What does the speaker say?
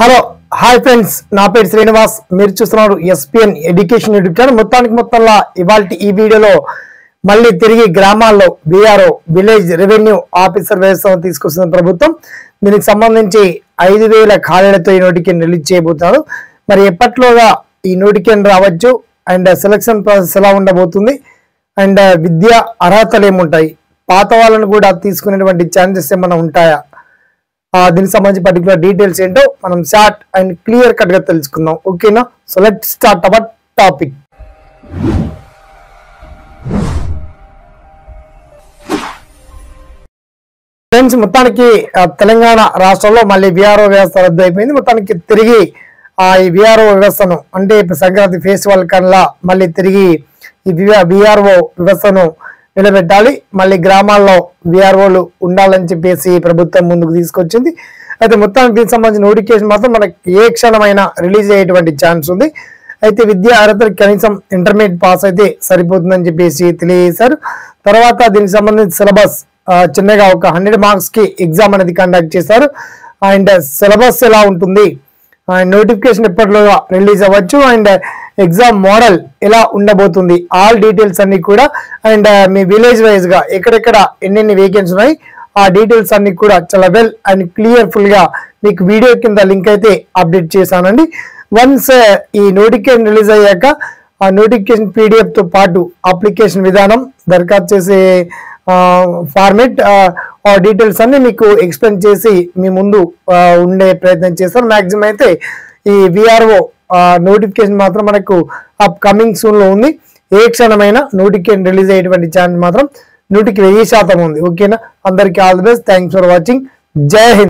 Hello hi friends, నా పేరు శ్రీనివాస్. మీరు చూస్తున్నారు ఎస్పీఎన్ ఎడ్యుకేషన్ యూట్యూబ్ ఛానల్. మొత్తంలో ఇవాల్టి ఈ వీడియోలో మళ్ళీ తిరిగి గ్రామాల్లో విఆర్ఓ విలేజ్ రెవెన్యూ ఆఫీసర్ వ్యవస్థను తీసుకొస్తున్న ప్రభుత్వం. దీనికి సంబంధించి 5,000 ఖాళీలతో ఈ నోటిఫికేషన్ రిలీజ్ చేయబోతున్నారు. మరి ఎప్పట్లోగా ఈ నోటిఫికేషన్ రావచ్చు అండ్ సెలక్షన్ ప్రాసెస్ ఎలా ఉండబోతుంది అండ్ విద్యా అర్హతలు ఏముంటాయి, పాత వాళ్ళను కూడా తీసుకునేటువంటి ఛాన్సెస్ ఏమైనా ఉంటాయా, దీనికి సంబంధించి పర్టికులర్ డీటెయిల్స్ ఏంటో మనం షార్ట్ అండ్ క్లియర్ కట్ గా తెలుసుకుందాం. ఓకేనా? So let's start our topic. Friends, మొత్తానికి తెలంగాణ రాష్ట్రంలో మళ్ళీ విఆర్ఓ వ్యవస్థ రద్దు అయిపోయింది. మొత్తానికి తిరిగి ఈ విఆర్ఓ వ్యవస్థను అంటే సంక్రాంతి ఫెస్టివల్ కన్నా మళ్ళీ తిరిగి ఈ విఆర్ఓ వ్యవస్థను నిలబెట్టాలి. మళ్ళీ గ్రామాల్లో విఆర్ఓలు ఉండాలని చెప్పేసి ప్రభుత్వం ముందుకు తీసుకొచ్చింది. అయితే మొత్తానికి దీనికి సంబంధించిన నోటిఫికేషన్ మాత్రం మనకి ఏ క్షణమైనా రిలీజ్ అయ్యేటువంటి ఛాన్స్ ఉంది. అయితే విద్యా అర్హతలు కనీసం ఇంటర్మీడియట్ పాస్ అయితే సరిపోతుందని చెప్పేసి తెలియజేశారు. తర్వాత దీనికి సంబంధించిన సిలబస్ చిన్నగా ఒక 100 మార్క్స్ కి ఎగ్జామ్ అనేది కండక్ట్ చేశారు. అండ్ సిలబస్ ఎలా ఉంటుంది, నోటిఫికేషన్ ఎప్పటిలోగా రిలీజ్ అవ్వచ్చు అండ్ ఎగ్జామ్ మోడల్ ఎలా ఉండబోతుంది, ఆల్ డీటెయిల్స్ అన్ని కూడా అండ్ మీ విలేజ్ వైజ్ గా ఎక్కడెక్కడ ఎన్నెన్ని వేకెన్సీ ఉన్నాయి ఆ డీటెయిల్స్ అన్ని కూడా చాలా వెల్ అండ్ క్లియర్ఫుల్ గా మీకు వీడియో కింద లింక్ అయితే అప్డేట్ చేశానండి. వన్స్ ఈ నోటిఫికేషన్ రిలీజ్ అయ్యాక ఆ నోటిఫికేషన్ PDF తో పాటు అప్లికేషన్ విధానం, దరఖాస్తు చేసే ఫార్మేట్ డీటెయిల్స్ అన్ని మీకు ఎక్స్ప్లెయిన్ చేసి మీ ముందు ఉండే ప్రయత్నం చేస్తారు. మాక్సిమం అయితే ఈ విఆర్ఓ నోటిఫికేషన్ మాత్రం మనకు అప్ కమింగ్ సూన్ లో ఉంది. ఏ క్షణమైనా నోటిఫికేషన్ రిలీజ్ అయ్యేటువంటి ఛాన్స్ మాత్రం 100% ఉంది. ఓకేనా? అందరికీ all the best. Thanks for watching. జై హింద్.